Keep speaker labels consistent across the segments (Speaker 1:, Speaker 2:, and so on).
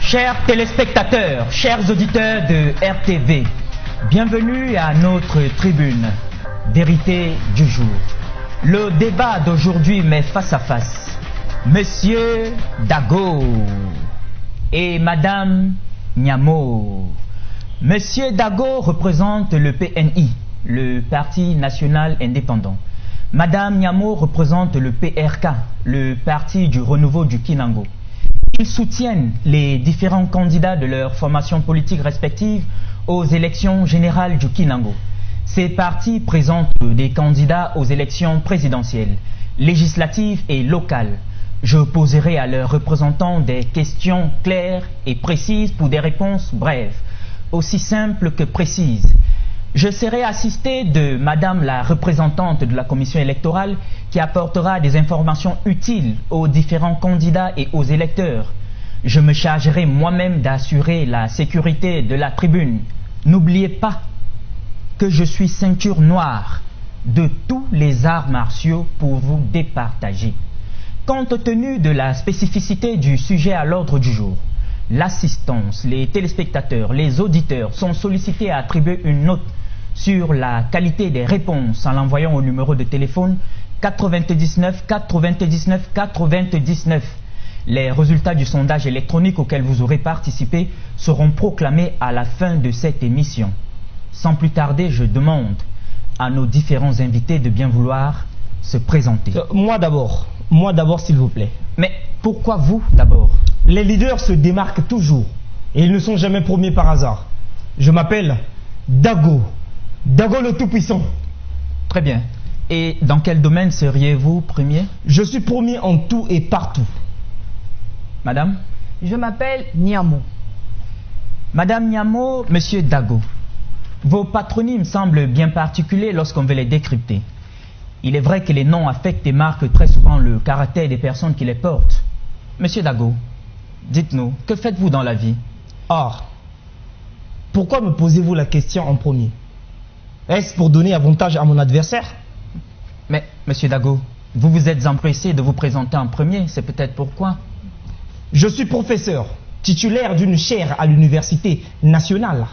Speaker 1: Chers téléspectateurs, chers auditeurs de RTV, bienvenue à notre tribune, vérité du jour. Le débat d'aujourd'hui met face à face Monsieur Dago et Madame Nyamo. Monsieur Dago représente le PNI, le Parti National Indépendant. Madame Nyamo représente le PRK, le Parti du Renouveau du Kinango. Ils soutiennent les différents candidats de leur formation politique respective aux élections générales du Kinango. Ces partis présentent des candidats aux élections présidentielles, législatives et locales. Je poserai à leurs représentants des questions claires et précises pour des réponses brèves, aussi simples que précises. Je serai assisté de Madame la représentante de la commission électorale qui apportera des informations utiles aux différents candidats et aux électeurs. Je me chargerai moi-même d'assurer la sécurité de la tribune. N'oubliez pas que je suis ceinture noire de tous les arts martiaux pour vous départager. Compte tenu de la spécificité du sujet à l'ordre du jour, l'assistance, les téléspectateurs, les auditeurs sont sollicités à attribuer une note sur la qualité des réponses en l'envoyant au numéro de téléphone 99 99 99. Les résultats du sondage électronique auquel vous aurez participé seront proclamés à la fin de cette émission. Sans plus tarder, je demande à nos différents invités de bien vouloir se présenter.
Speaker 2: Moi d'abord s'il vous plaît.
Speaker 1: Mais pourquoi vous d'abord?
Speaker 2: Les leaders se démarquent toujours et ils ne sont jamais premiers par hasard. Je m'appelle Dago le Tout-Puissant.
Speaker 1: Très bien. Et dans quel domaine seriez-vous premier?
Speaker 2: Je suis premier en tout et partout.
Speaker 1: Madame?
Speaker 3: Je m'appelle Nyamo.
Speaker 1: Madame Nyamo, Monsieur Dago, vos patronymes semblent bien particuliers lorsqu'on veut les décrypter. Il est vrai que les noms affectent et marquent très souvent le caractère des personnes qui les portent. Monsieur Dago, dites-nous, que faites-vous dans la vie?
Speaker 2: Or, pourquoi me posez-vous la question en premier? Est-ce pour donner avantage à mon adversaire?
Speaker 1: Mais, Monsieur Dago, vous vous êtes empressé de vous présenter en premier, c'est peut-être pourquoi.
Speaker 2: Je suis professeur, titulaire d'une chaire à l'université nationale.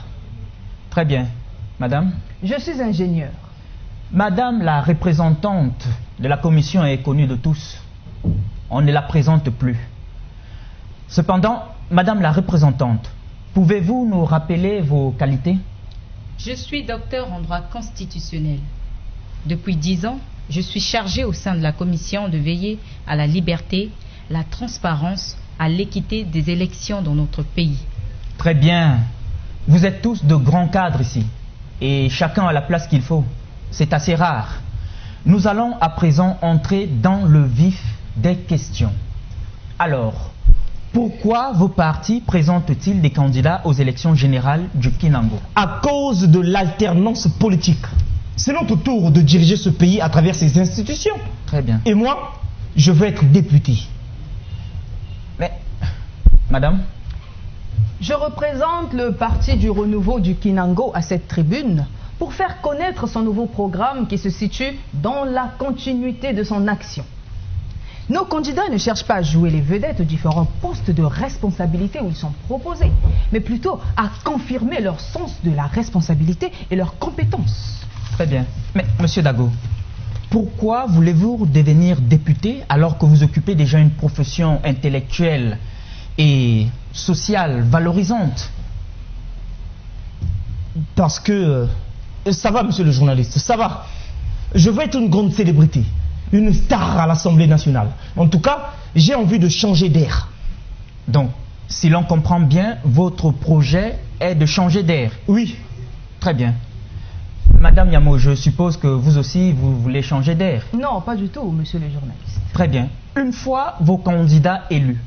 Speaker 1: Très bien. Madame?
Speaker 3: Je suis ingénieur.
Speaker 1: Madame la représentante de la commission est connue de tous. On ne la présente plus. Cependant, Madame la représentante, pouvez-vous nous rappeler vos qualités?
Speaker 4: Je suis docteur en droit constitutionnel. Depuis 10 ans, je suis chargé au sein de la commission de veiller à la liberté, la transparence, à l'équité des élections dans notre pays.
Speaker 1: Très bien. Vous êtes tous de grands cadres ici. Et chacun a la place qu'il faut. C'est assez rare. Nous allons à présent entrer dans le vif des questions. Alors, pourquoi vos partis présentent-ils des candidats aux élections générales du Kinango?
Speaker 2: À cause de l'alternance politique. C'est notre tour de diriger ce pays à travers ses institutions.
Speaker 1: Très bien.
Speaker 2: Et moi, je veux être député.
Speaker 1: Mais, Madame?
Speaker 3: Je représente le Parti du Renouveau du Kinango à cette tribune pour faire connaître son nouveau programme qui se situe dans la continuité de son action. Nos candidats ne cherchent pas à jouer les vedettes aux différents postes de responsabilité où ils sont proposés, mais plutôt à confirmer leur sens de la responsabilité et leurs compétences.
Speaker 1: Très bien. Mais, Monsieur Dago, pourquoi voulez-vous devenir député alors que vous occupez déjà une profession intellectuelle et sociale valorisante?
Speaker 2: Parce que... ça va, monsieur le journaliste, ça va. Je veux être une grande célébrité, une star à l'Assemblée nationale. En tout cas, j'ai envie de changer d'air.
Speaker 1: Donc, si l'on comprend bien, votre projet est de changer d'air?
Speaker 2: Oui.
Speaker 1: Très bien. Madame Nyamo, je suppose que vous aussi, vous voulez changer d'air?
Speaker 3: Non, pas du tout, monsieur le journaliste.
Speaker 1: Très bien. Une fois vos candidats élus,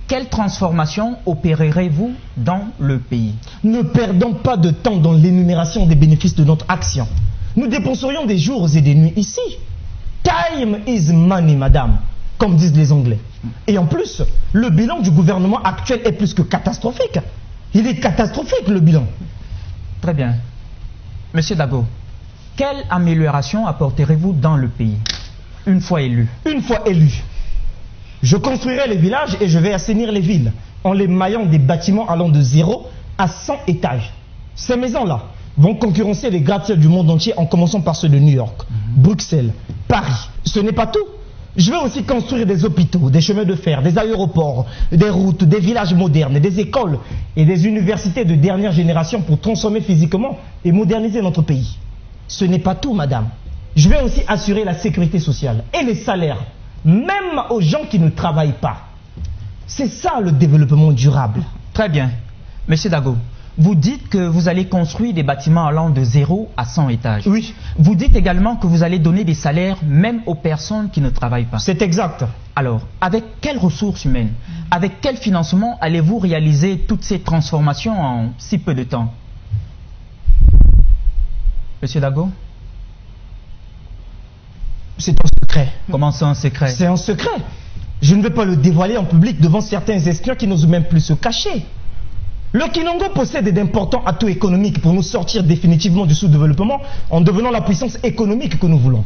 Speaker 1: quelle transformation opérerez-vous dans le pays?
Speaker 2: Ne perdons pas de temps dans l'énumération des bénéfices de notre action. Nous dépenserions des jours et des nuits ici. Time is money, madame, comme disent les Anglais. Et en plus, le bilan du gouvernement actuel est plus que catastrophique. Il est catastrophique, le bilan.
Speaker 1: Très bien. Monsieur Dago, quelle amélioration apporterez-vous dans le pays, une fois élu?
Speaker 2: Une fois élu, je construirai les villages et je vais assainir les villes. en les maillant des bâtiments allant de 0 à 100 étages. Ces maisons-là vont concurrencer les gratte-ciel du monde entier en commençant par ceux de New York, Bruxelles, Paris. Ce n'est pas tout. Je vais aussi construire des hôpitaux, des chemins de fer, des aéroports, des routes, des villages modernes, des écoles et des universités de dernière génération pour transformer physiquement et moderniser notre pays. Ce n'est pas tout, madame. Je vais aussi assurer la sécurité sociale et les salaires, même aux gens qui ne travaillent pas. C'est ça le développement durable.
Speaker 1: Très bien. Monsieur Dago, vous dites que vous allez construire des bâtiments allant de 0 à 100 étages.
Speaker 2: Oui.
Speaker 1: Vous dites également que vous allez donner des salaires même aux personnes qui ne travaillent pas.
Speaker 2: C'est exact.
Speaker 1: Alors, avec quelles ressources humaines, avec quel financement allez-vous réaliser toutes ces transformations en si peu de temps? Monsieur Dago?
Speaker 2: C'est un secret.
Speaker 1: Comment c'est un secret?
Speaker 2: C'est un secret. Je ne vais pas le dévoiler en public devant certains espions qui n'osent même plus se cacher. Le Kinango possède d'importants atouts économiques pour nous sortir définitivement du sous-développement en devenant la puissance économique que nous voulons.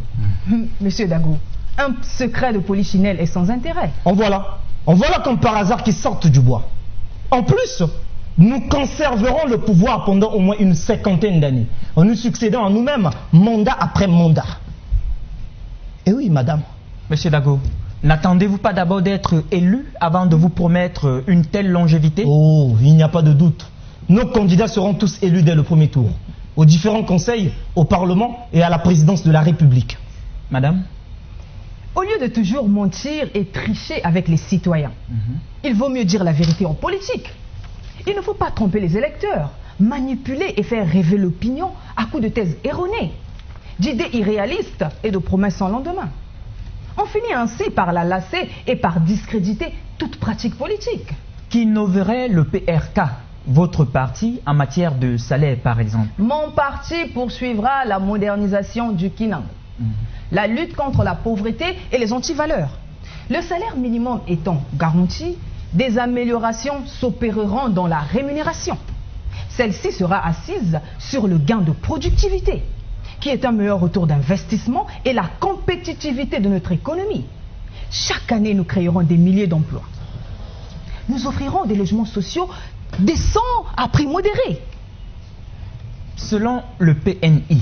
Speaker 3: Monsieur Dago, un secret de polichinelle est sans intérêt.
Speaker 2: En voilà comme par hasard qui sortent du bois. En plus, nous conserverons le pouvoir pendant au moins une 50aine d'années, en nous succédant à nous-mêmes, mandat après mandat. Et oui, madame.
Speaker 1: Monsieur Dago, n'attendez-vous pas d'abord d'être élu avant de vous promettre une telle longévité?
Speaker 2: Oh, il n'y a pas de doute. Nos candidats seront tous élus dès le premier tour, aux différents conseils, au Parlement et à la présidence de la République.
Speaker 1: Madame?
Speaker 3: Au lieu de toujours mentir et tricher avec les citoyens, il vaut mieux dire la vérité en politique. Il ne faut pas tromper les électeurs, manipuler et faire rêver l'opinion à coups de thèses erronées, d'idées irréalistes et de promesses sans lendemain. On finit ainsi par la lasser et par discréditer toute pratique politique.
Speaker 1: Qu'innoverait le PRK, votre parti, en matière de salaire par exemple?
Speaker 3: Mon parti poursuivra la modernisation du Kinango, la lutte contre la pauvreté et les antivaleurs. Le salaire minimum étant garanti, des améliorations s'opéreront dans la rémunération. Celle-ci sera assise sur le gain de productivité, qui est un meilleur retour d'investissement et la compétitivité de notre économie. Chaque année, nous créerons des milliers d'emplois. Nous offrirons des logements sociaux décents à prix modéré.
Speaker 1: Selon le PNI,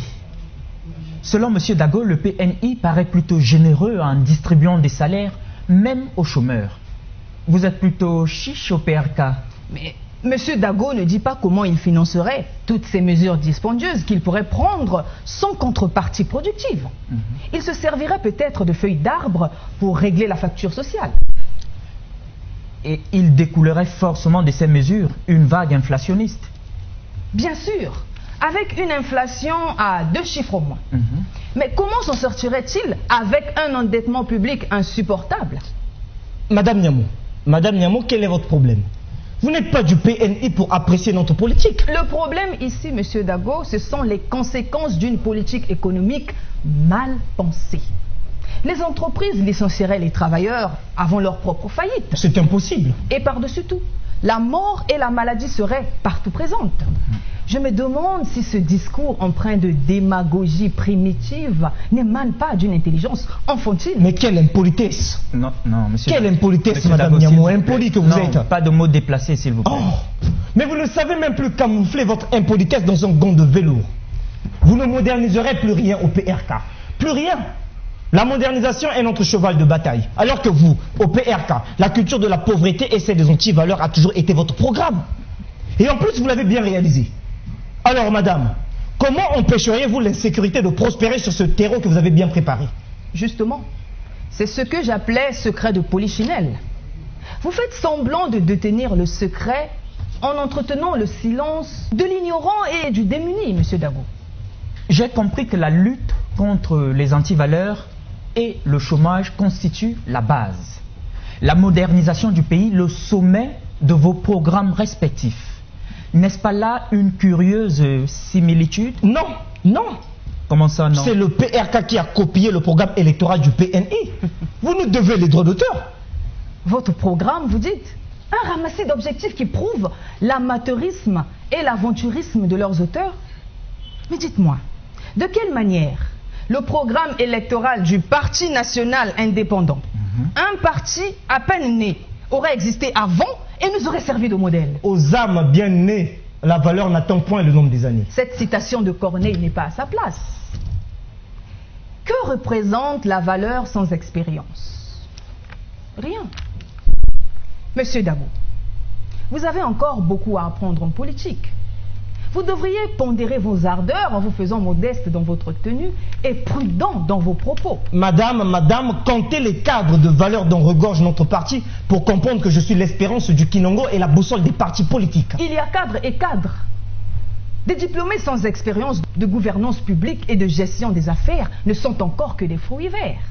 Speaker 1: selon M. Dago, le PNI paraît plutôt généreux en distribuant des salaires, même aux chômeurs. Vous êtes plutôt chiche au PRK.
Speaker 3: Mais M. Dago ne dit pas comment il financerait toutes ces mesures dispendieuses qu'il pourrait prendre sans contrepartie productive. Il se servirait peut-être de feuilles d'arbre pour régler la facture sociale.
Speaker 1: Et il découlerait forcément de ces mesures une vague inflationniste.
Speaker 3: Bien sûr, avec une inflation à 2 chiffres au moins. Mais comment s'en sortirait-il avec un endettement public insupportable?
Speaker 2: Madame Niamou, quel est votre problème? Vous n'êtes pas du PNI pour apprécier notre politique.
Speaker 3: Le problème ici, M. Dago, ce sont les conséquences d'une politique économique mal pensée. Les entreprises licencieraient les travailleurs avant leur propre faillite.
Speaker 2: C'est impossible.
Speaker 3: Et par-dessus tout, la mort et la maladie seraient partout présentes. Je me demande si ce discours empreint de démagogie primitive n'émane pas d'une intelligence enfantine.
Speaker 2: Mais quelle impolitesse!
Speaker 1: Non, monsieur.
Speaker 2: Quelle impolitesse,
Speaker 1: Monsieur
Speaker 2: madame
Speaker 1: Dago,
Speaker 2: Niamou, impoli que vous
Speaker 1: non,
Speaker 2: êtes.
Speaker 1: Pas de mots déplacés, s'il vous plaît.
Speaker 2: Oh, mais vous ne savez même plus camoufler votre impolitesse dans un gant de velours. Vous ne moderniserez plus rien au PRK. Plus rien. La modernisation est notre cheval de bataille. Alors que vous, au PRK, la culture de la pauvreté et celle des antivaleurs a toujours été votre programme. Et en plus, vous l'avez bien réalisé. Alors, madame, comment empêcheriez-vous l'insécurité de prospérer sur ce terreau que vous avez bien préparé?
Speaker 3: Justement, c'est ce que j'appelais secret de polichinelle. Vous faites semblant de détenir le secret en entretenant le silence de l'ignorant et du démuni, M. Dago.
Speaker 1: J'ai compris que la lutte contre les antivaleurs et le chômage constituent la base. La modernisation du pays, le sommet de vos programmes respectifs. N'est-ce pas là une curieuse similitude?
Speaker 2: Non, non.
Speaker 1: Comment ça, non?
Speaker 2: C'est le PRK qui a copié le programme électoral du PNI. Vous nous devez les droits d'auteur.
Speaker 3: Votre programme, vous dites? Un ramassis d'objectifs qui prouvent l'amateurisme et l'aventurisme de leurs auteurs? Mais dites-moi, de quelle manière le programme électoral du Parti national indépendant, un parti à peine né, aurait existé avant et nous aurait servi de modèle.
Speaker 2: Aux âmes bien nées, la valeur n'attend point le nombre des années.
Speaker 3: Cette citation de Corneille n'est pas à sa place. Que représente la valeur sans expérience? Rien. Monsieur Dabo, vous avez encore beaucoup à apprendre en politique. Vous devriez pondérer vos ardeurs en vous faisant modeste dans votre tenue et prudent dans vos propos.
Speaker 2: Madame, comptez les cadres de valeur dont regorge notre parti pour comprendre que je suis l'espérance du Kinango et la boussole des partis politiques.
Speaker 3: Il y a cadre et cadre. Des diplômés sans expérience de gouvernance publique et de gestion des affaires ne sont encore que des fruits verts.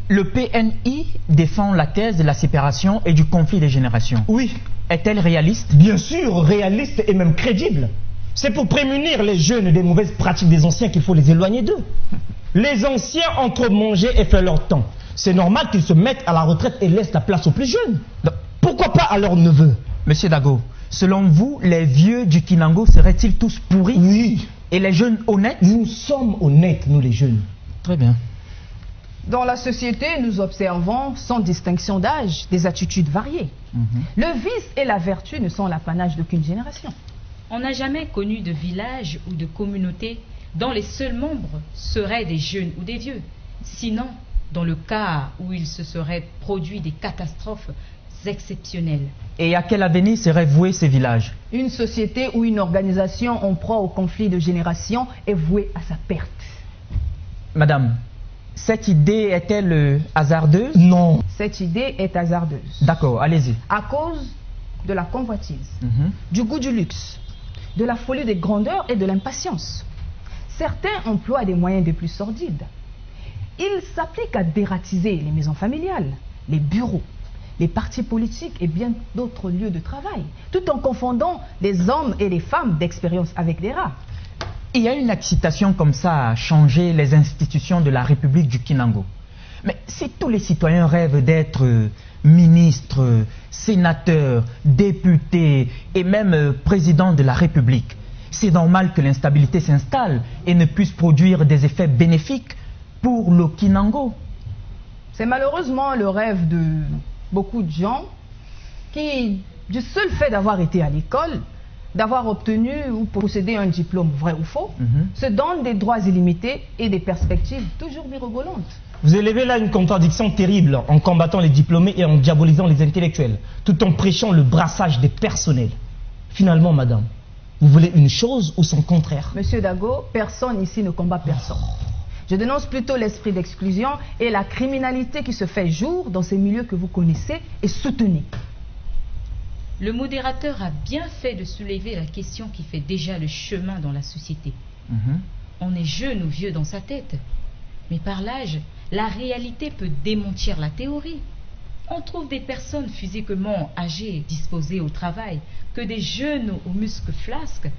Speaker 1: Le PNI défend la thèse de la séparation et du conflit des générations.
Speaker 2: Oui.
Speaker 1: Est-elle réaliste?
Speaker 2: Bien sûr, réaliste et même crédible. C'est pour prémunir les jeunes des mauvaises pratiques des anciens qu'il faut les éloigner d'eux. Les anciens ont trop mangé et fait leur temps. C'est normal qu'ils se mettent à la retraite et laissent la place aux plus jeunes. Pourquoi pas à leurs neveux?
Speaker 1: Monsieur Dago, selon vous, les vieux du Kinango seraient-ils tous pourris?
Speaker 2: Oui.
Speaker 1: Et les jeunes honnêtes?
Speaker 2: Nous sommes honnêtes, nous les jeunes.
Speaker 1: Très bien.
Speaker 3: Dans la société, nous observons, sans distinction d'âge, des attitudes variées. Le vice et la vertu ne sont l'apanage d'aucune génération.
Speaker 4: On n'a jamais connu de village ou de communauté dont les seuls membres seraient des jeunes ou des vieux. Sinon, dans le cas où il se serait produit des catastrophes exceptionnelles.
Speaker 1: Et à quel avenir seraient voués ces villages?
Speaker 3: Une société ou une organisation en proie au conflit de génération est vouée à sa perte.
Speaker 1: Madame, cette idée est-elle hasardeuse?
Speaker 2: Non.
Speaker 3: Cette idée est hasardeuse.
Speaker 1: D'accord, allez-y.
Speaker 3: À cause de la convoitise, du goût du luxe, de la folie des grandeurs et de l'impatience. Certains emploient des moyens des plus sordides. Ils s'appliquent à dératiser les maisons familiales, les bureaux, les partis politiques et bien d'autres lieux de travail, tout en confondant les hommes et les femmes d'expérience avec des rats.
Speaker 1: Il y a une excitation comme ça à changer les institutions de la République du Kinango. Mais si tous les citoyens rêvent d'être ministres, sénateurs, députés et même président de la République, c'est normal que l'instabilité s'installe et ne puisse produire des effets bénéfiques pour le Kinango.
Speaker 3: C'est malheureusement le rêve de beaucoup de gens qui, du seul fait d'avoir été à l'école, d'avoir obtenu ou possédé un diplôme vrai ou faux, se donnent des droits illimités et des perspectives toujours mirobolantes.
Speaker 2: Vous élevez là une contradiction terrible en combattant les diplômés et en diabolisant les intellectuels, tout en prêchant le brassage des personnels. Finalement, madame, vous voulez une chose ou son contraire?
Speaker 3: Monsieur Dago, personne ici ne combat personne. Je dénonce plutôt l'esprit d'exclusion et la criminalité qui se fait jour dans ces milieux que vous connaissez et soutenez.
Speaker 4: Le modérateur a bien fait de soulever la question qui fait déjà le chemin dans la société. On est jeune ou vieux dans sa tête, mais par l'âge, la réalité peut démentir la théorie. On trouve des personnes physiquement âgées, disposées au travail, que des jeunes aux muscles flasques,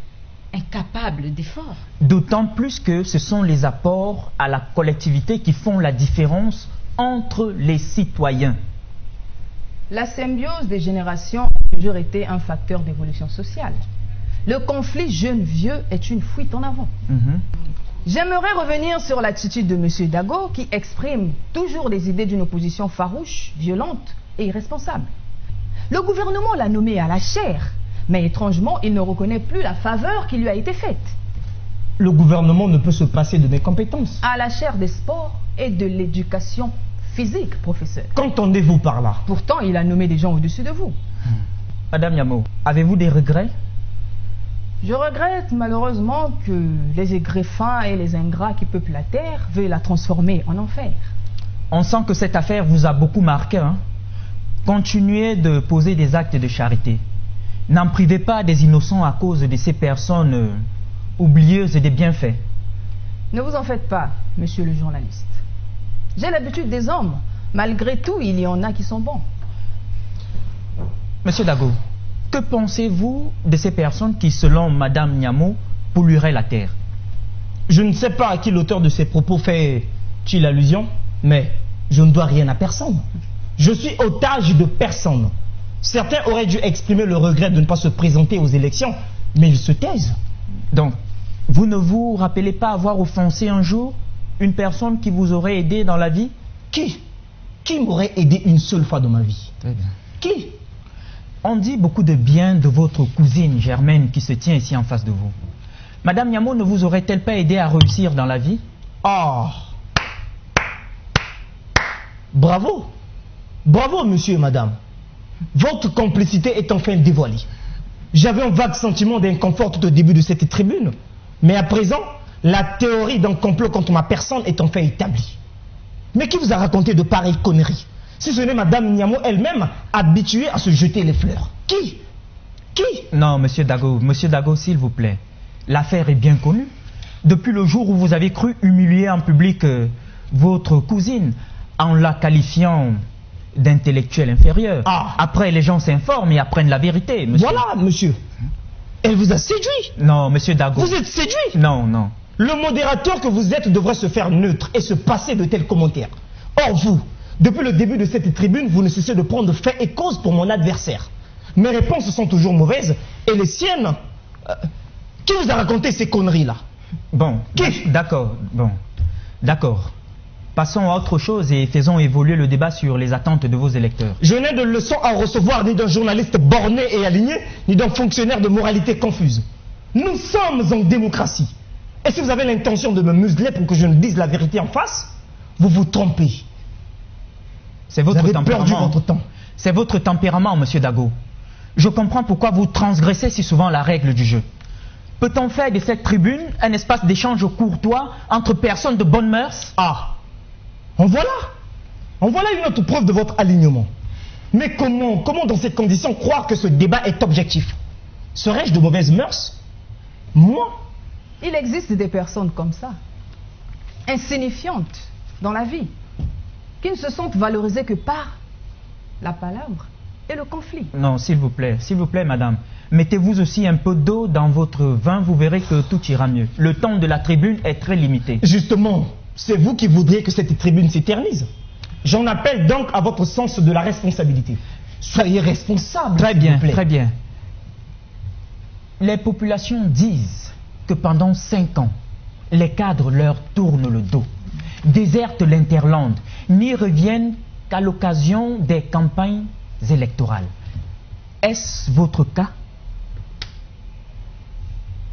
Speaker 4: incapables d'efforts.
Speaker 1: D'autant plus que ce sont les apports à la collectivité qui font la différence entre les citoyens.
Speaker 3: La symbiose des générations a toujours été un facteur d'évolution sociale. Le conflit jeune-vieux est une fuite en avant. J'aimerais revenir sur l'attitude de M. Dago qui exprime toujours des idées d'une opposition farouche, violente et irresponsable. Le gouvernement l'a nommé à la chaire, mais étrangement, il ne reconnaît plus la faveur qui lui a été faite.
Speaker 2: Le gouvernement ne peut se passer de mes compétences.
Speaker 3: À la chaire des sports et de l'éducation physique, professeur.
Speaker 2: Qu'entendez-vous par là?
Speaker 3: Pourtant, il a nommé des gens au-dessus de vous.
Speaker 1: Madame Yamo, avez-vous des regrets?
Speaker 3: Je regrette malheureusement que les égreffins et les ingrats qui peuplent la terre veuillent la transformer en enfer.
Speaker 1: On sent que cette affaire vous a beaucoup marqué, hein? Continuez de poser des actes de charité. N'en privez pas des innocents à cause de ces personnes oublieuses des bienfaits.
Speaker 3: Ne vous en faites pas, monsieur le journaliste. J'ai l'habitude des hommes. Malgré tout, il y en a qui sont bons.
Speaker 1: Monsieur Dago, que pensez-vous de ces personnes qui, selon Madame Nyamo, pollueraient la terre?
Speaker 2: Je ne sais pas à qui l'auteur de ces propos fait-il allusion, mais je ne dois rien à personne. Je suis otage de personne. Certains auraient dû exprimer le regret de ne pas se présenter aux élections, mais ils se taisent.
Speaker 1: Donc, vous ne vous rappelez pas avoir offensé un jour une personne qui vous aurait aidé dans la vie?
Speaker 2: Qui m'aurait aidé une seule fois dans ma vie?
Speaker 1: Très bien.
Speaker 2: Qui?
Speaker 1: On dit beaucoup de bien de votre cousine Germaine qui se tient ici en face de vous. Madame Niamo ne vous aurait-elle pas aidé à réussir dans la vie?
Speaker 2: Ah! Bravo! Bravo, monsieur et madame. Votre complicité est enfin dévoilée. J'avais un vague sentiment d'inconfort tout au début de cette tribune. Mais à présent, la théorie d'un complot contre ma personne est enfin établie. Mais qui vous a raconté de pareilles conneries? Si ce n'est madame Niamo elle-même, habituée à se jeter les fleurs. Qui?
Speaker 1: Non, monsieur Dago, s'il vous plaît. L'affaire est bien connue. Depuis le jour où vous avez cru humilier en public votre cousine en la qualifiant d'intellectuel inférieur.
Speaker 2: Ah.
Speaker 1: Après, les gens s'informent et apprennent la vérité, monsieur.
Speaker 2: Voilà, monsieur. Elle vous a séduit.
Speaker 1: Non, monsieur Dago.
Speaker 2: Vous êtes séduit.
Speaker 1: Non, non.
Speaker 2: Le modérateur que vous êtes devrait se faire neutre et se passer de tels commentaires. Or vous, depuis le début de cette tribune, vous ne cessez de prendre fait et cause pour mon adversaire. Mes réponses sont toujours mauvaises et les siennes... qui vous a raconté ces conneries-là?
Speaker 1: Bon,
Speaker 2: Qui?
Speaker 1: d'accord, bon. D'accord. Passons à autre chose et faisons évoluer le débat sur les attentes de vos électeurs.
Speaker 2: Je n'ai de leçons à recevoir ni d'un journaliste borné et aligné, ni d'un fonctionnaire de moralité confuse. Nous sommes en démocratie. Et si vous avez l'intention de me museler pour que je ne dise la vérité en face, vous vous trompez.
Speaker 1: C'est
Speaker 2: Vous
Speaker 1: votre
Speaker 2: avez
Speaker 1: tempérament.
Speaker 2: perdu votre temps.
Speaker 1: C'est votre tempérament, monsieur Dago. Je comprends pourquoi vous transgressez si souvent la règle du jeu. Peut-on faire de cette tribune un espace d'échange courtois entre personnes de bonnes mœurs?
Speaker 2: Ah, en voilà une autre preuve de votre alignement. Mais comment dans ces conditions croire que ce débat est objectif? Serais-je de mauvaises mœurs? Moi?
Speaker 3: Il existe des personnes comme ça, insignifiantes dans la vie, qui ne se sentent valorisées que par la palabre et le conflit.
Speaker 1: Non, s'il vous plaît, madame. Mettez-vous aussi un peu d'eau dans votre vin, vous verrez que tout ira mieux. Le temps de la tribune est très limité.
Speaker 2: Justement, c'est vous qui voudriez que cette tribune s'éternise. J'en appelle donc à votre sens de la responsabilité. Soyez responsable.
Speaker 1: Très
Speaker 2: s'il
Speaker 1: bien,
Speaker 2: vous plaît.
Speaker 1: très bien. Les populations disent que pendant 5 ans, les cadres leur tournent le dos, désertent l'interland, n'y reviennent qu'à l'occasion des campagnes électorales. Est-ce votre cas?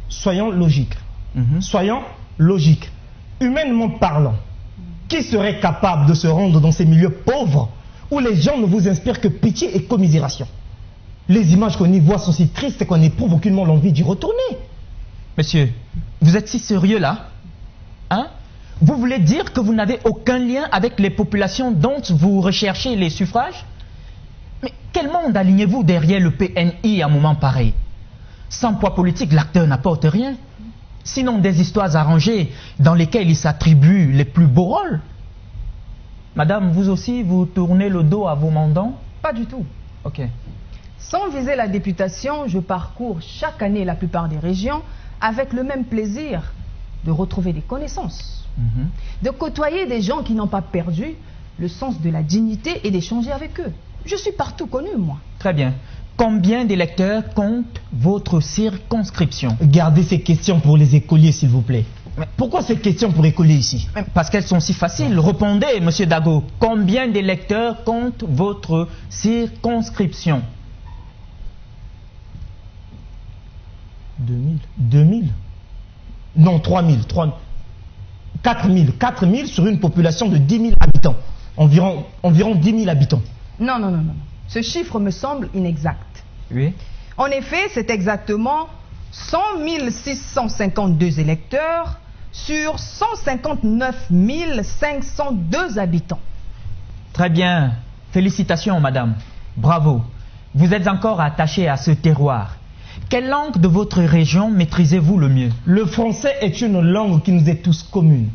Speaker 2: Soyons logiques. Soyons logiques. Humainement parlant, qui serait capable de se rendre dans ces milieux pauvres où les gens ne vous inspirent que pitié et commisération? Les images qu'on y voit sont si tristes qu'on n'éprouve aucunement l'envie d'y retourner.
Speaker 1: Monsieur, vous êtes si sérieux là? Hein? Vous voulez dire que vous n'avez aucun lien avec les populations dont vous recherchez les suffrages? Mais quel monde alignez-vous derrière le PNI à un moment pareil? Sans poids politique, l'acteur n'apporte rien. Sinon des histoires arrangées dans lesquelles il s'attribue les plus beaux rôles. Madame, vous aussi, vous tournez le dos à vos mandants?
Speaker 3: Pas du tout.
Speaker 1: Ok.
Speaker 3: Sans viser la députation, je parcours chaque année la plupart des régions avec le même plaisir de retrouver des connaissances, de côtoyer des gens qui n'ont pas perdu le sens de la dignité et d'échanger avec eux. Je suis partout connu, moi.
Speaker 1: Très bien. Combien d'électeurs compte votre circonscription?
Speaker 2: Gardez ces questions pour les écoliers, s'il vous plaît. Pourquoi ces questions pour écoliers ici?
Speaker 1: Parce qu'elles sont si faciles. Répondez, monsieur Dago. Combien d'électeurs compte votre circonscription?
Speaker 2: 2000? Non, 3000. 4000 sur une population de 10 000 habitants. Environ 10 000 habitants.
Speaker 3: Non. Ce chiffre me semble inexact.
Speaker 1: Oui.
Speaker 3: En effet, c'est exactement 100 652 électeurs sur 159 502 habitants.
Speaker 1: Très bien. Félicitations, madame. Bravo. Vous êtes encore attaché à ce terroir. Quelle langue de votre région maîtrisez-vous le mieux?
Speaker 2: Le français est une langue qui nous est tous commune.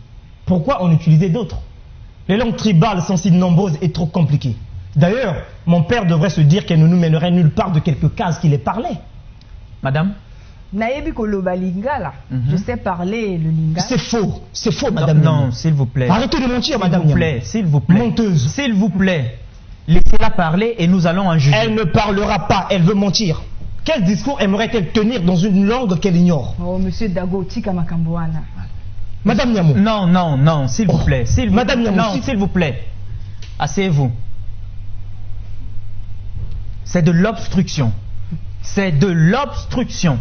Speaker 2: Pourquoi en utiliser d'autres? Les langues tribales sont si nombreuses et trop compliquées. D'ailleurs, mon père devrait se dire qu'elle ne nous mènerait nulle part de quelques cases qu'il ait parlé.
Speaker 1: Madame?
Speaker 3: Nayebi koloba lingala. Je sais parler le lingala.
Speaker 2: C'est faux, madame.
Speaker 1: Non, s'il vous plaît.
Speaker 2: Arrêtez de mentir, madame.
Speaker 1: S'il vous plaît.
Speaker 2: Menteuse.
Speaker 1: S'il vous plaît. Laissez-la parler et nous allons en juger.
Speaker 2: Elle ne parlera pas, elle veut mentir. Quel discours aimerait-elle tenir dans une langue qu'elle ignore?
Speaker 3: Oh, monsieur Dago, tika makamboana.
Speaker 2: Madame Niamo.
Speaker 1: Non, s'il vous plaît.
Speaker 2: Madame Niamo.
Speaker 1: Non, s'il vous plaît. Asseyez-vous. C'est de l'obstruction. C'est de l'obstruction.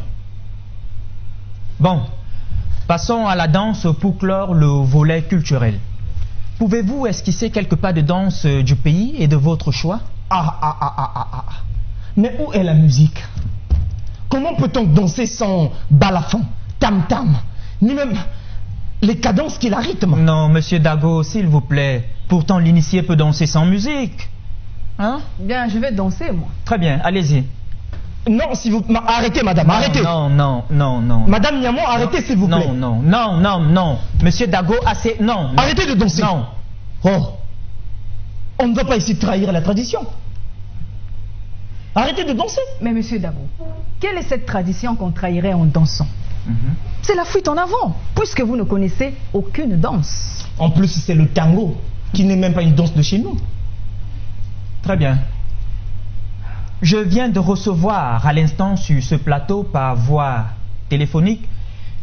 Speaker 1: Bon, passons à la danse pour clore le volet culturel. Pouvez-vous esquisser quelques pas de danse du pays et de votre choix?
Speaker 2: Mais où est la musique? Comment peut-on danser sans balafon, tam-tam, ni même les cadences qui la rythment?
Speaker 1: Non, monsieur Dago, s'il vous plaît. Pourtant, l'initié peut danser sans musique. Hein?
Speaker 3: Bien, je vais danser, moi.
Speaker 1: Très bien, allez-y.
Speaker 2: Non, si vous... Arrêtez, madame, arrêtez.
Speaker 1: Non.
Speaker 2: Madame Niamo, arrêtez, s'il vous plaît.
Speaker 1: Non. Monsieur Dago, assez... Non.
Speaker 2: Arrêtez de danser.
Speaker 1: Non.
Speaker 2: Oh. On ne va pas ici trahir la tradition. Arrêtez de danser.
Speaker 3: Mais monsieur Dago, quelle est cette tradition qu'on trahirait en dansant? C'est la fuite en avant, puisque vous ne connaissez aucune danse.
Speaker 2: En plus, c'est le tango, qui n'est même pas une danse de chez nous.
Speaker 1: Très bien. Je viens de recevoir à l'instant sur ce plateau par voie téléphonique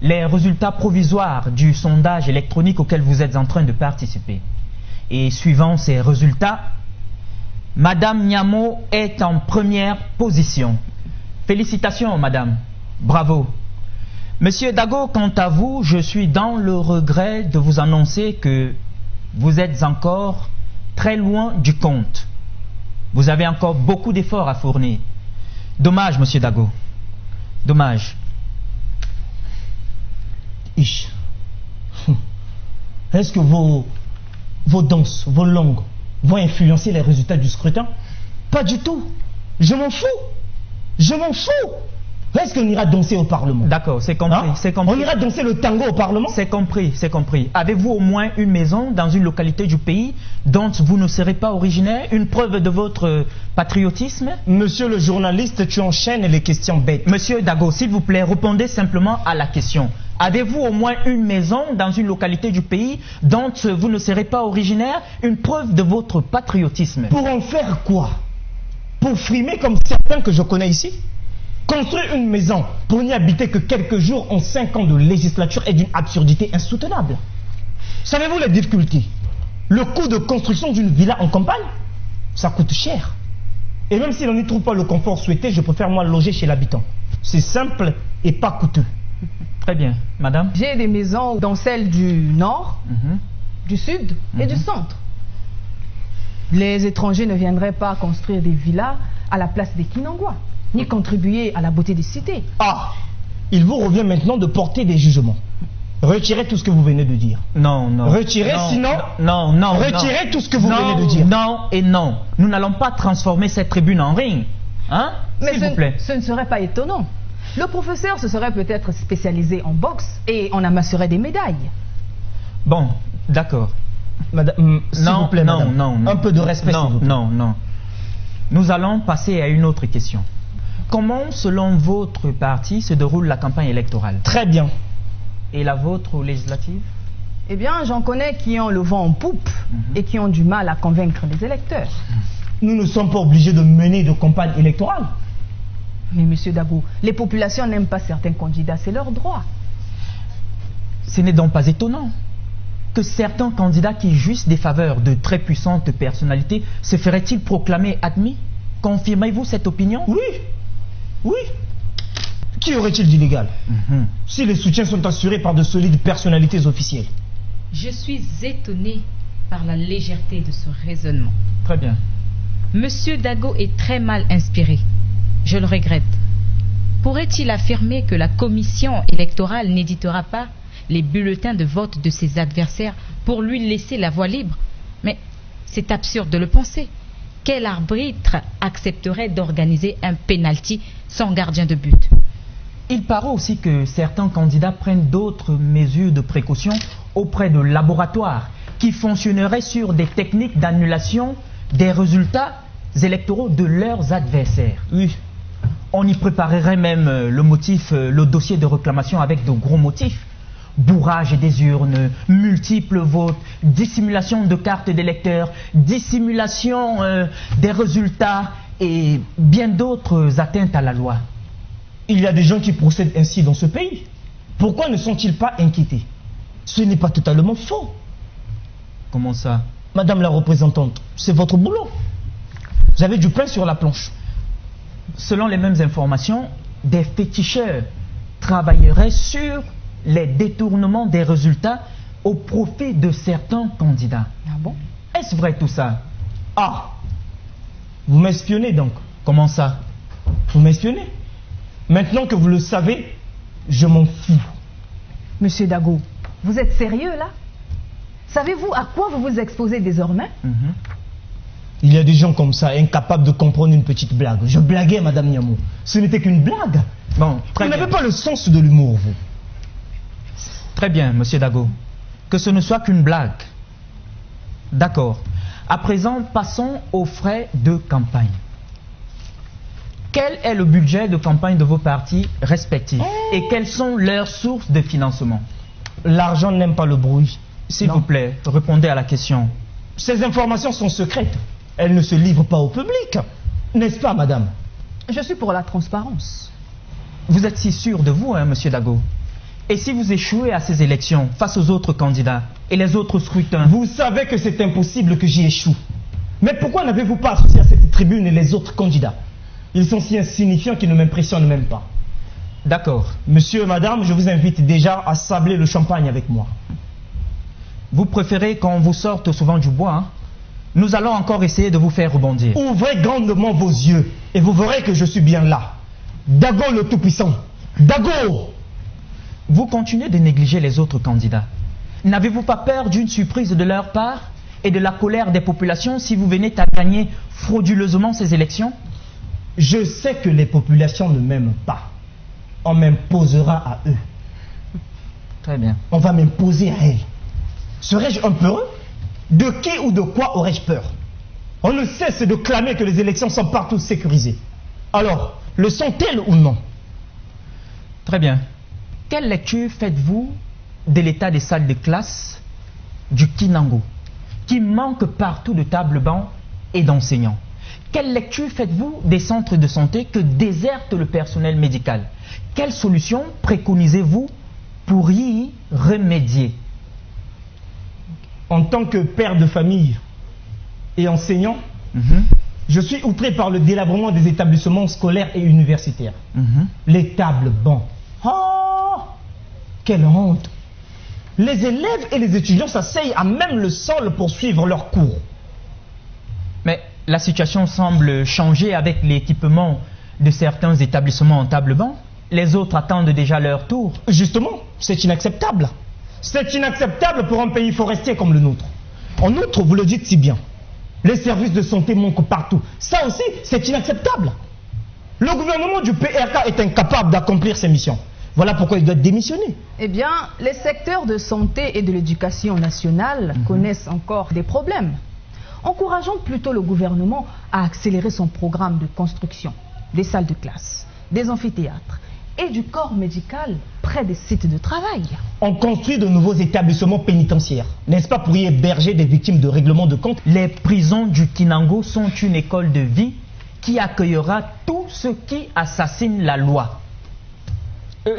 Speaker 1: les résultats provisoires du sondage électronique auquel vous êtes en train de participer. Et suivant ces résultats, Madame Niamo est en première position. Félicitations, madame. Bravo. Monsieur Dago, quant à vous, je suis dans le regret de vous annoncer que vous êtes encore très loin du compte. Vous avez encore beaucoup d'efforts à fournir. Dommage, monsieur Dago. Dommage.
Speaker 2: Est-ce que vos danses, vos langues vont influencer les résultats du scrutin? Pas du tout. Je m'en fous. Est-ce qu'on ira danser au Parlement?
Speaker 1: D'accord, c'est compris, c'est compris.
Speaker 2: On ira danser le tango au Parlement?
Speaker 1: C'est compris. Avez-vous au moins une maison dans une localité du pays dont vous ne serez pas originaire? Une preuve de votre patriotisme?
Speaker 2: Monsieur le journaliste, tu enchaînes les questions bêtes.
Speaker 1: Monsieur Dago, s'il vous plaît, répondez simplement à la question. Avez-vous au moins une maison dans une localité du pays dont vous ne serez pas originaire? Une preuve de votre patriotisme.
Speaker 2: Pour en faire quoi? Pour frimer comme certains que je connais ici? Construire une maison pour n'y habiter que quelques jours en 5 ans de législature est d'une absurdité insoutenable. Savez-vous les difficultés? Le coût de construction d'une villa en campagne, ça coûte cher. Et même si l'on n'y trouve pas le confort souhaité, je préfère moi loger chez l'habitant. C'est simple et pas coûteux.
Speaker 1: Très bien, madame.
Speaker 3: J'ai des maisons dans celles du nord, du sud et du centre. Les étrangers ne viendraient pas construire des villas à la place des Kinangwa, ni contribuer à la beauté des cités.
Speaker 2: Ah, il vous revient maintenant de porter des jugements. Retirez tout ce que vous venez de dire.
Speaker 1: Non.
Speaker 2: Retirez, sinon...
Speaker 1: Non.
Speaker 2: Retirez tout ce que vous venez de dire.
Speaker 1: Non et non. Nous n'allons pas transformer cette tribune en ring. Hein?
Speaker 3: Mais
Speaker 1: s'il vous plaît.
Speaker 3: Ce ne serait pas étonnant. Le professeur se serait peut-être spécialisé en boxe et on amasserait des médailles.
Speaker 1: Bon, d'accord.
Speaker 2: Madame, s'il vous plaît, madame.
Speaker 1: Non.
Speaker 2: Un peu de respect, s'il vous plaît.
Speaker 1: Non. Nous allons passer à une autre question. Comment, selon votre parti, se déroule la campagne électorale?
Speaker 2: Très bien.
Speaker 1: Et la vôtre aux législatives?
Speaker 3: Eh bien, j'en connais qui ont le vent en poupe et qui ont du mal à convaincre les électeurs.
Speaker 2: Nous ne sommes pas obligés de mener de campagne électorale.
Speaker 3: Mais monsieur Dago, les populations n'aiment pas certains candidats, c'est leur droit.
Speaker 1: Ce n'est donc pas étonnant que certains candidats qui jouissent des faveurs de très puissantes personnalités se feraient-ils proclamer admis? Confirmez-vous cette opinion?
Speaker 2: Oui. Qui aurait-il d'illégal si les soutiens sont assurés par de solides personnalités officielles?
Speaker 4: Je suis étonné par la légèreté de ce raisonnement.
Speaker 1: Très bien.
Speaker 4: Monsieur Dago est très mal inspiré. Je le regrette. Pourrait-il affirmer que la commission électorale n'éditera pas les bulletins de vote de ses adversaires pour lui laisser la voie libre? Mais c'est absurde de le penser. Quel arbitre accepterait d'organiser un penalty sans gardien de but?
Speaker 1: Il paraît aussi que certains candidats prennent d'autres mesures de précaution auprès de laboratoires qui fonctionneraient sur des techniques d'annulation des résultats électoraux de leurs adversaires.
Speaker 2: Oui.
Speaker 1: On y préparerait même le dossier de réclamation avec de gros motifs. Bourrage des urnes, multiples votes, dissimulation de cartes d'électeurs, dissimulation des résultats et bien d'autres atteintes à la loi.
Speaker 2: Il y a des gens qui procèdent ainsi dans ce pays. Pourquoi ne sont-ils pas inquiétés? Ce n'est pas totalement faux.
Speaker 1: Comment ça?
Speaker 2: Madame la représentante, c'est votre boulot. Vous avez du pain sur la planche.
Speaker 1: selon les mêmes informations, des féticheurs travailleraient sur les détournements des résultats au profit de certains candidats.
Speaker 3: Ah bon?
Speaker 1: Est-ce vrai tout ça?
Speaker 2: Ah, vous m'espionnez donc.
Speaker 1: Comment ça?
Speaker 2: Vous m'espionnez. Maintenant que vous le savez, je m'en fous.
Speaker 3: Monsieur Dago, vous êtes sérieux là? Savez-vous à quoi vous vous exposez désormais?
Speaker 2: Il y a des gens comme ça, incapables de comprendre une petite blague. Je blaguais, Madame Niamou. Ce n'était qu'une blague.
Speaker 1: Bon, très
Speaker 2: Vous
Speaker 1: bien.
Speaker 2: n'avez pas le sens de l'humour, vous.
Speaker 1: Très bien, Monsieur Dago. Que ce ne soit qu'une blague. D'accord. À présent, passons aux frais de campagne. Quel est le budget de campagne de vos partis respectifs et quelles sont leurs sources de financement?
Speaker 2: L'argent n'aime pas le bruit.
Speaker 1: S'il
Speaker 2: Non.
Speaker 1: vous plaît, répondez à la question.
Speaker 2: Ces informations sont secrètes. Elles ne se livrent pas au public. N'est-ce pas, madame?
Speaker 3: Je suis pour la transparence.
Speaker 1: Vous êtes si sûr de vous, hein, Monsieur Dago? Et si vous échouez à ces élections face aux autres candidats et les autres scrutins?
Speaker 2: Vous savez que c'est impossible que j'y échoue. Mais pourquoi n'avez-vous pas associé à cette tribune et les autres candidats? Ils sont si insignifiants qu'ils ne m'impressionnent même pas.
Speaker 1: D'accord.
Speaker 2: Monsieur et madame, je vous invite déjà à sabler le champagne avec moi.
Speaker 1: Vous préférez qu'on vous sorte souvent du bois, hein? Nous allons encore essayer de vous faire rebondir.
Speaker 2: Ouvrez grandement vos yeux et vous verrez que je suis bien là. Dago le Tout-Puissant. Dago!
Speaker 1: Vous continuez de négliger les autres candidats. N'avez-vous pas peur d'une surprise de leur part et de la colère des populations si vous venez à gagner frauduleusement ces élections?
Speaker 2: Je sais que les populations ne m'aiment pas. On m'imposera à eux.
Speaker 1: Très bien.
Speaker 2: On va m'imposer à elles. Serais-je un peureux? De qui ou de quoi aurais-je peur? On ne cesse de clamer que les élections sont partout sécurisées. Alors, le sont-elles ou non?
Speaker 1: Très bien. Quelle lecture faites-vous de l'état des salles de classe du Kinango, qui manque partout de tables-bancs et d'enseignants? Quelle lecture faites-vous des centres de santé que déserte le personnel médical? Quelle solution préconisez-vous pour y remédier?
Speaker 2: En tant que père de famille et enseignant, je suis outré par le délabrement des établissements scolaires et universitaires. Les tables bancs. Oh, quelle honte! Les élèves et les étudiants s'asseyent à même le sol pour suivre leurs cours.
Speaker 1: Mais la situation semble changer avec l'équipement de certains établissements en table-banc. Les autres attendent déjà leur tour.
Speaker 2: Justement, c'est inacceptable. C'est inacceptable pour un pays forestier comme le nôtre. En outre, vous le dites si bien, les services de santé manquent partout. Ça aussi, c'est inacceptable. Le gouvernement du PRK est incapable d'accomplir ses missions. Voilà pourquoi il doit démissionner.
Speaker 3: Eh bien, les secteurs de santé et de l'éducation nationale connaissent encore des problèmes. Encourageons plutôt le gouvernement à accélérer son programme de construction des salles de classe, des amphithéâtres et du corps médical près des sites de travail.
Speaker 2: On construit de nouveaux établissements pénitentiaires, n'est-ce pas, pour y héberger des victimes de règlement de compte?
Speaker 1: Les prisons du Kinango sont une école de vie qui accueillera tous ceux qui assassinent la loi.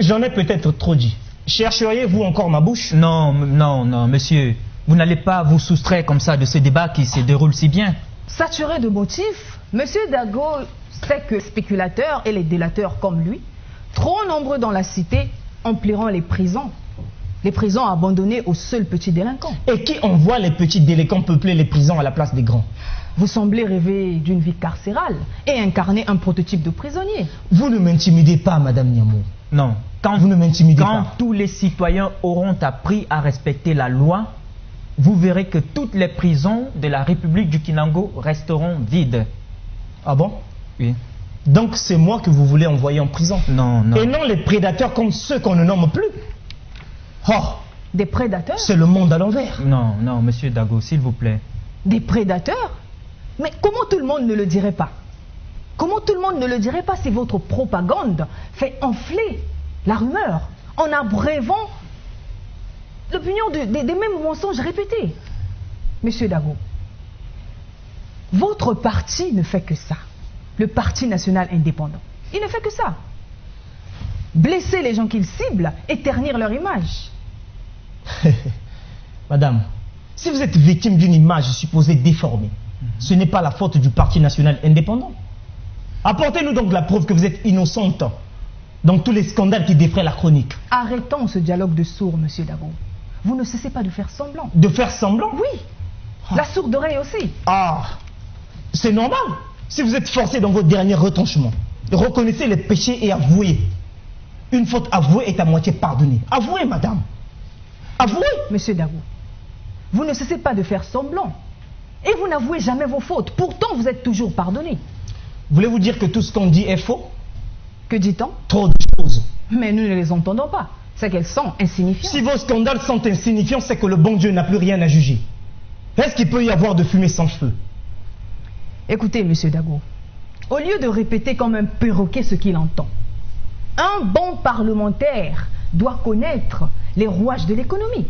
Speaker 2: J'en ai peut-être trop dit. Chercheriez-vous encore ma bouche?
Speaker 1: Non, monsieur. Vous n'allez pas vous soustraire comme ça de ce débat qui se déroule si bien.
Speaker 3: Saturé de motifs, Monsieur Dago sait que les spéculateurs et les délateurs comme lui, trop nombreux dans la cité, empliront les prisons abandonnées aux seuls petits délinquants.
Speaker 2: Et qui envoie les petits délinquants peupler les prisons à la place des grands?
Speaker 3: Vous semblez rêver d'une vie carcérale et incarner un prototype de prisonnier.
Speaker 2: Vous ne m'intimidez pas, Madame Niamou.
Speaker 1: Non.
Speaker 2: Vous ne m'intimidez
Speaker 1: Quand
Speaker 2: pas.
Speaker 1: tous les citoyens auront appris à respecter la loi, vous verrez que toutes les prisons de la République du Kinango resteront vides.
Speaker 2: Ah bon?
Speaker 1: Oui.
Speaker 2: Donc c'est moi que vous voulez envoyer en prison?
Speaker 1: Non.
Speaker 2: Et non les prédateurs comme ceux qu'on ne nomme plus. Oh,
Speaker 3: Des prédateurs?
Speaker 2: c'est le monde à l'envers.
Speaker 1: Non, monsieur Dago, s'il vous plaît.
Speaker 3: Des prédateurs? Mais comment tout le monde ne le dirait pas? Comment tout le monde ne le dirait pas si votre propagande fait enfler la rumeur en abrévant l'opinion des mêmes mensonges répétés? Monsieur Dago, votre parti ne fait que ça. Le Parti national indépendant. Il ne fait que ça. Blesser les gens qu'il cible et ternir leur image.
Speaker 2: Madame, si vous êtes victime d'une image supposée déformée, ce n'est pas la faute du Parti national indépendant. Apportez-nous donc la preuve que vous êtes innocente dans tous les scandales qui défraient la chronique.
Speaker 3: Arrêtons ce dialogue de sourds, monsieur Dago. Vous ne cessez pas de faire semblant.
Speaker 2: De faire semblant?
Speaker 3: Oui. La sourde oreille aussi.
Speaker 2: Ah, c'est normal. Si vous êtes forcé dans votre dernier retranchement, reconnaissez les péchés et avouez. Une faute avouée est à moitié pardonnée. Avouez, madame. Avouez.
Speaker 3: Monsieur Dago, vous ne cessez pas de faire semblant. Et vous n'avouez jamais vos fautes. Pourtant, vous êtes toujours pardonné.
Speaker 2: Voulez-vous dire que tout ce qu'on dit est faux?
Speaker 3: Que dit-on?
Speaker 2: Trop de choses.
Speaker 3: Mais nous ne les entendons pas. C'est qu'elles sont insignifiantes.
Speaker 2: Si vos scandales sont insignifiants, c'est que le bon Dieu n'a plus rien à juger. Est-ce qu'il peut y avoir de fumée sans feu?
Speaker 3: Écoutez, monsieur Dago, au lieu de répéter comme un perroquet ce qu'il entend, un bon parlementaire doit connaître les rouages de l'économie.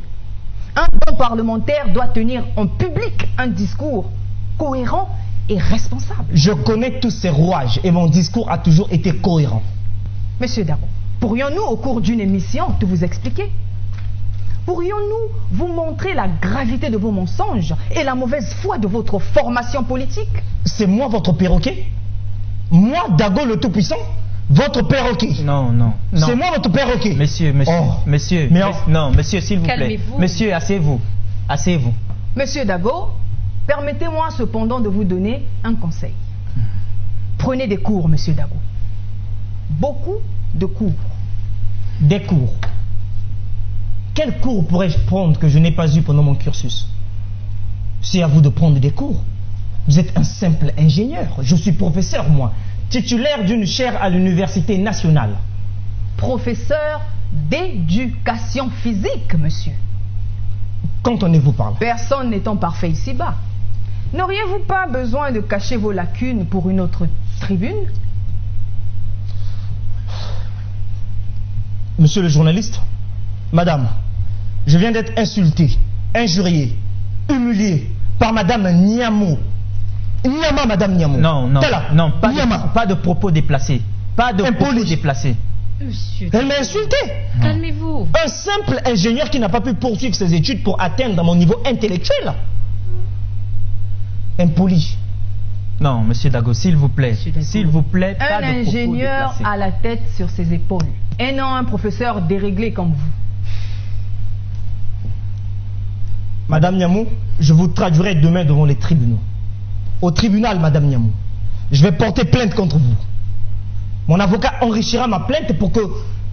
Speaker 3: Un bon parlementaire doit tenir en public un discours cohérent et responsable.
Speaker 2: Je connais tous ces rouages et mon discours a toujours été cohérent.
Speaker 3: Monsieur Dago, pourrions-nous au cours d'une émission tout vous expliquer? Pourrions-nous vous montrer la gravité de vos mensonges et la mauvaise foi de votre formation politique?
Speaker 2: C'est moi votre perroquet? Moi, Dago le Tout-Puissant? Votre perroquet?
Speaker 1: Non, non, non.
Speaker 2: C'est moi votre perroquet?
Speaker 1: Monsieur, monsieur, non, monsieur, s'il vous plaît.
Speaker 4: Calmez-vous.
Speaker 1: Monsieur, asseyez-vous. Asseyez-vous.
Speaker 3: Monsieur Dago, permettez-moi cependant de vous donner un conseil. Prenez des cours, monsieur Dago. Beaucoup de cours.
Speaker 2: Des cours. Quel cours pourrais-je prendre que je n'ai pas eu pendant mon cursus? C'est à vous de prendre des cours. Vous êtes un simple ingénieur. Je suis professeur, moi, titulaire d'une chaire à l'Université nationale.
Speaker 3: Professeur d'éducation physique, monsieur.
Speaker 2: Qu'entendez-vous par là?
Speaker 3: Personne n'étant parfait ici-bas. N'auriez-vous pas besoin de cacher vos lacunes pour une autre tribune?
Speaker 2: Monsieur le journaliste, madame, je viens d'être insulté, injurié, humilié par madame Niamo. Niama, madame Niamo.
Speaker 1: Non, non, non, pas de propos déplacés. Pas de propos déplacés.
Speaker 4: Monsieur,
Speaker 2: Elle m'a insulté.
Speaker 4: calmez-vous.
Speaker 2: Un simple ingénieur qui n'a pas pu poursuivre ses études pour atteindre mon niveau intellectuel. Impoli.
Speaker 1: Non, monsieur Dago, s'il vous plaît. S'il vous plaît, pas
Speaker 3: Un
Speaker 1: de propos
Speaker 3: ingénieur
Speaker 1: déplacés.
Speaker 3: à la tête sur ses épaules. Et non un professeur déréglé comme vous.
Speaker 2: Madame Niamou, je vous traduirai demain devant les tribunaux. Au tribunal, madame Niamou, je vais porter plainte contre vous. Mon avocat enrichira ma plainte pour que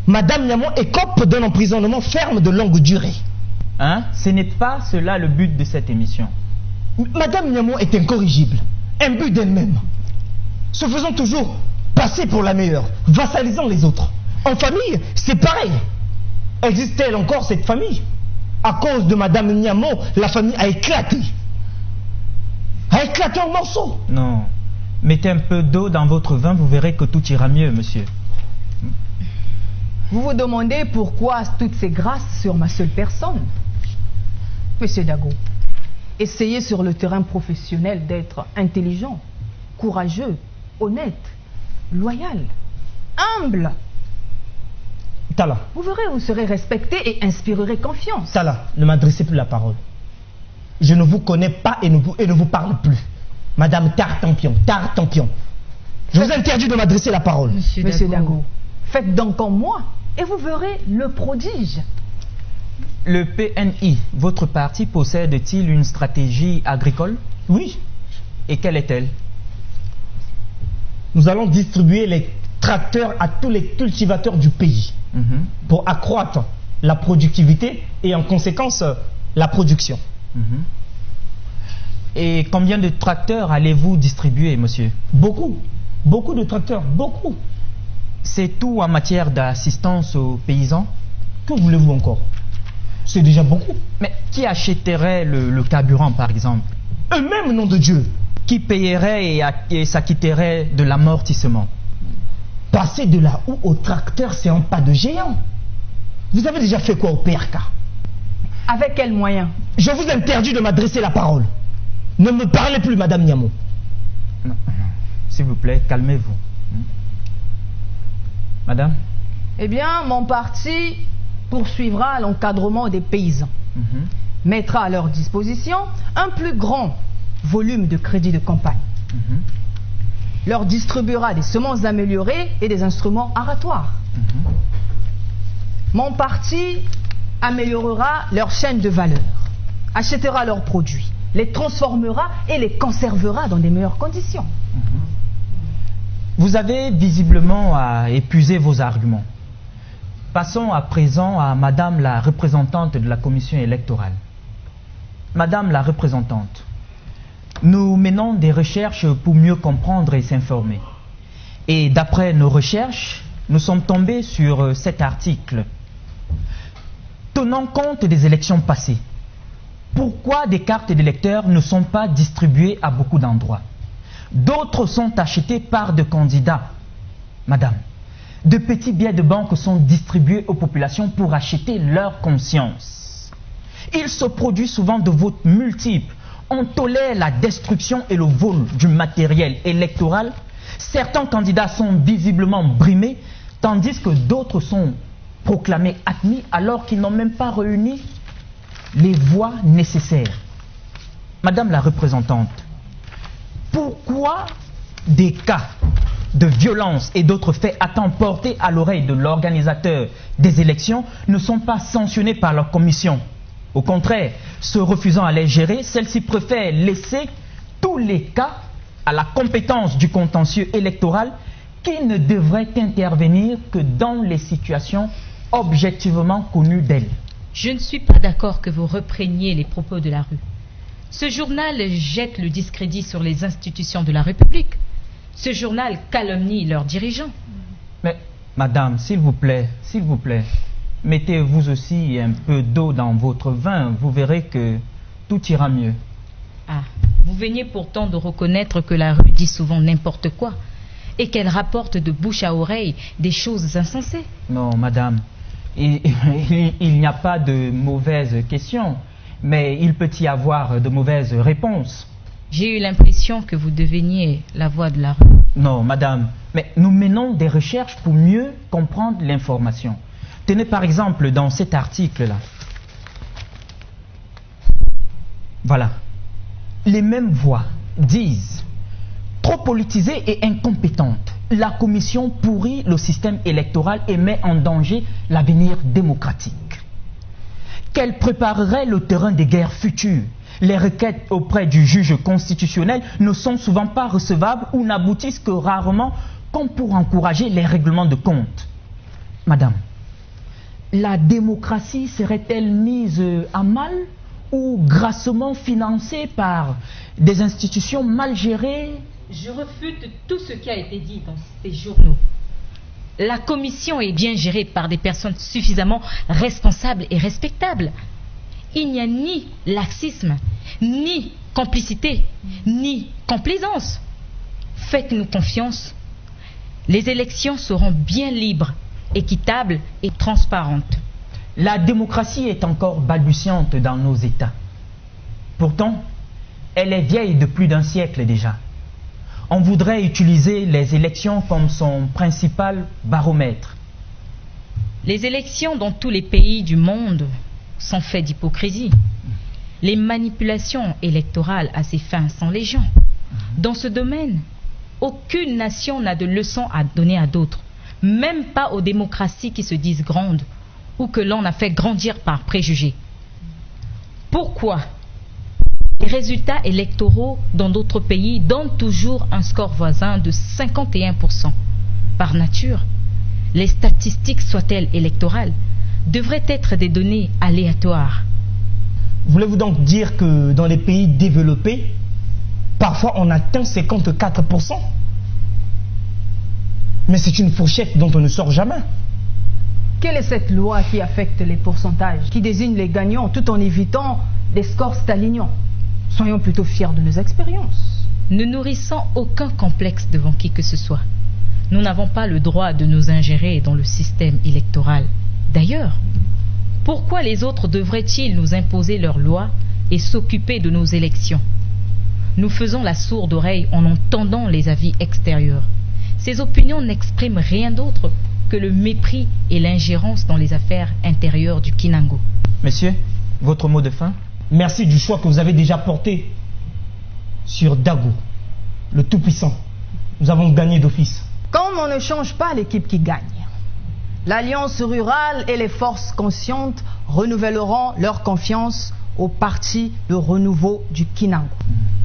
Speaker 2: madame Niamou écope d'un emprisonnement ferme de longue durée.
Speaker 1: Hein? Ce n'est pas cela le but de cette émission.
Speaker 2: Madame Niamou est incorrigible, imbue d'elle-même, se faisant toujours passer pour la meilleure, vassalisant les autres. En famille, c'est pareil. Existe-t-elle encore cette famille? À cause de madame Niamou, la famille a éclaté. A éclaté en morceaux.
Speaker 1: Non. Mettez un peu d'eau dans votre vin, vous verrez que tout ira mieux, monsieur.
Speaker 3: Vous vous demandez pourquoi toutes ces grâces sur ma seule personne? Monsieur Dago, essayez sur le terrain professionnel d'être intelligent, courageux, honnête, loyal, humble.
Speaker 2: Tala,
Speaker 3: Vous verrez, vous serez respecté et inspirerez confiance.
Speaker 2: Tala, ne m'adressez plus la parole. Je ne vous connais pas et ne vous parle plus. Madame Tartampion, Tartampion. Je vous interdis de m'adresser la parole.
Speaker 3: Monsieur Dago, faites donc comme moi et vous verrez le prodige.
Speaker 1: Le PNI, votre parti possède-t-il une stratégie agricole?
Speaker 2: Oui,
Speaker 1: Et quelle est-elle?
Speaker 2: nous allons distribuer les tracteurs à tous les cultivateurs du pays pour accroître la productivité et en conséquence la production.
Speaker 1: Et combien de tracteurs allez-vous distribuer, monsieur?
Speaker 2: Beaucoup, beaucoup de tracteurs, beaucoup.
Speaker 1: C'est tout en matière d'assistance aux paysans?
Speaker 2: Que voulez-vous encore? C'est déjà beaucoup.
Speaker 1: Mais qui achèterait le carburant, par exemple?
Speaker 2: Eux-mêmes, nom de Dieu.
Speaker 1: Qui payerait et s'acquitterait de l'amortissement?
Speaker 2: Passer de la houe au tracteur, c'est un pas de géant. Vous avez déjà fait quoi au PRK?
Speaker 3: Avec quels moyens?
Speaker 2: Je vous interdis de m'adresser la parole. Ne me parlez plus, madame Niamou.
Speaker 1: Non, s'il vous plaît, calmez-vous. Madame?
Speaker 3: Eh bien, mon parti poursuivra l'encadrement des paysans, mettra à leur disposition un plus grand volume de crédits de campagne. leur distribuera des semences améliorées et des instruments aratoires. Mon parti améliorera leur chaîne de valeur, achètera leurs produits, les transformera et les conservera dans des meilleures conditions.
Speaker 1: Vous avez visiblement épuisé vos arguments. Passons à présent à Madame la représentante de la commission électorale. Madame la représentante, nous menons des recherches pour mieux comprendre et s'informer. Et d'après nos recherches, nous sommes tombés sur cet article. Tenant compte des élections passées, pourquoi des cartes d'électeurs ne sont pas distribuées à beaucoup d'endroits? D'autres sont achetées par des candidats. Madame, de petits billets de banque sont distribués aux populations pour acheter leur conscience. Il se produit souvent de votes multiples. On tolère la destruction et le vol du matériel électoral. Certains candidats sont visiblement brimés, tandis que d'autres sont proclamés admis alors qu'ils n'ont même pas réuni les voix nécessaires. Madame la représentante, pourquoi des cas de violence et d'autres faits à temps portés à l'oreille de l'organisateur des élections ne sont pas sanctionnés par leur commission? Au contraire, se refusant à les gérer, celle-ci préfère laisser tous les cas à la compétence du contentieux électoral qui ne devrait intervenir que dans les situations objectivement connues d'elle.
Speaker 4: Je ne suis pas d'accord que vous repreniez les propos de la rue. Ce journal jette le discrédit sur les institutions de la République. Ce journal calomnie leurs dirigeants.
Speaker 1: Mais, madame, s'il vous plaît, mettez vous aussi un peu d'eau dans votre vin, vous verrez que tout ira mieux.
Speaker 4: Ah, vous veniez pourtant de reconnaître que la rue dit souvent n'importe quoi et qu'elle rapporte de bouche à oreille des choses insensées.
Speaker 1: Non, madame, il n'y a pas de mauvaises questions, mais il peut y avoir de mauvaises réponses.
Speaker 4: J'ai eu l'impression que vous deveniez la voix de la rue.
Speaker 1: Non, madame, mais nous menons des recherches pour mieux comprendre l'information. Tenez par exemple dans cet article-là. Voilà. Les mêmes voix disent « Trop politisée et incompétente, la commission pourrit le système électoral et met en danger l'avenir démocratique. Qu'elle préparerait le terrain des guerres futures. Les requêtes auprès du juge constitutionnel ne sont souvent pas recevables ou n'aboutissent que rarement comme pour encourager les règlements de compte. » Madame, la démocratie serait-elle mise à mal ou grassement financée par des institutions mal gérées?
Speaker 4: Je refute tout ce qui a été dit dans ces journaux. La commission est bien gérée par des personnes suffisamment responsables et respectables. Il n'y a ni laxisme, ni complicité, ni complaisance. Faites-nous confiance. Les élections seront bien libres, équitables et transparentes.
Speaker 1: La démocratie est encore balbutiante dans nos États. Pourtant, elle est vieille de plus d'un siècle déjà. On voudrait utiliser les élections comme son principal baromètre.
Speaker 4: Les élections dans tous les pays du monde sont faites d'hypocrisie. Les manipulations électorales à ces fins sont légion. Dans ce domaine, aucune nation n'a de leçons à donner à d'autres, même pas aux démocraties qui se disent grandes ou que l'on a fait grandir par préjugés. Pourquoi les résultats électoraux dans d'autres pays donnent toujours un score voisin de 51%? Par nature, les statistiques, soient-elles électorales, devraient être des données aléatoires.
Speaker 2: Voulez-vous donc dire que dans les pays développés, parfois on atteint 54%? Mais c'est une fourchette dont on ne sort jamais.
Speaker 3: Quelle est cette loi qui affecte les pourcentages, qui désigne les gagnants tout en évitant des scores staliniens? Soyons plutôt fiers de nos expériences.
Speaker 4: Ne nourrissons aucun complexe devant qui que ce soit. Nous n'avons pas le droit de nous ingérer dans le système électoral. D'ailleurs, pourquoi les autres devraient-ils nous imposer leurs lois et s'occuper de nos élections? Nous faisons la sourde oreille en entendant les avis extérieurs. Ces opinions n'expriment rien d'autre que le mépris et l'ingérence dans les affaires intérieures du Kinango.
Speaker 1: Monsieur, votre mot de fin?
Speaker 2: Merci du choix que vous avez déjà porté sur Dago, le Tout-Puissant. nous avons gagné d'office.
Speaker 3: Comme on ne change pas l'équipe qui gagne, l'Alliance rurale et les forces conscientes renouvelleront leur confiance au parti Le Renouveau du Kinango.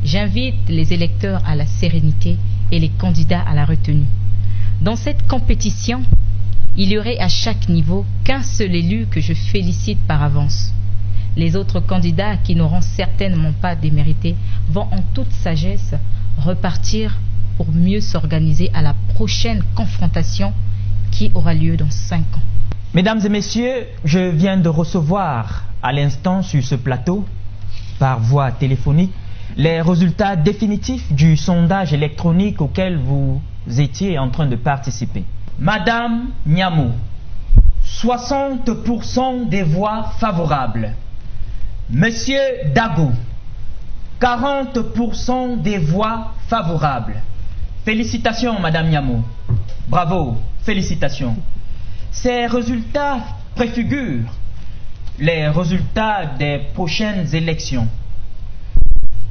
Speaker 4: J'invite les électeurs à la sérénité et les candidats à la retenue. Dans cette compétition, il y aurait à chaque niveau qu'un seul élu que je félicite par avance. Les autres candidats qui n'auront certainement pas démérité vont en toute sagesse repartir pour mieux s'organiser à la prochaine confrontation qui aura lieu dans 5 ans.
Speaker 1: Mesdames et messieurs, je viens de recevoir à l'instant sur ce plateau, par voie téléphonique, les résultats définitifs du sondage électronique auquel vous étiez en train de participer. Madame Nyamo, 60% des voix favorables. Monsieur Dago, 40% des voix favorables. Félicitations, Madame Nyamo. Bravo, félicitations. Ces résultats préfigurent les résultats des prochaines élections.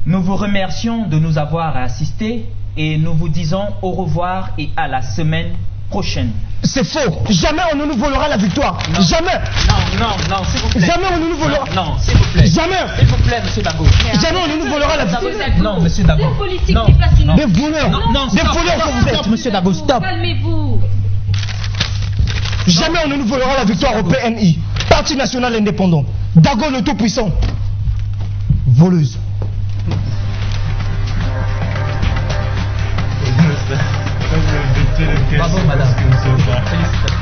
Speaker 1: Nous vous remercions de nous avoir assistés et nous vous disons au revoir et à la semaine prochaine.
Speaker 2: C'est faux. Jamais on ne nous volera la victoire.
Speaker 1: Non.
Speaker 2: Jamais.
Speaker 1: Non, s'il vous plaît.
Speaker 2: Jamais on ne nous volera.
Speaker 1: Non, s'il vous plaît.
Speaker 2: Jamais.
Speaker 1: S'il vous plaît, monsieur Dago.
Speaker 2: Jamais on ne nous volera la victoire.
Speaker 1: Non, monsieur Dago.
Speaker 4: La politique
Speaker 1: Non.
Speaker 4: n'est pas sinon.
Speaker 2: Des voleurs.
Speaker 1: Non,
Speaker 2: Des voleurs que vous êtes, monsieur Dago. Stop.
Speaker 4: Calmez-vous.
Speaker 2: Jamais on ne nous volera la victoire au PNI. Parti national indépendant. Dago le tout-puissant. Voleuse.
Speaker 1: Bravo, madame. Félicitations.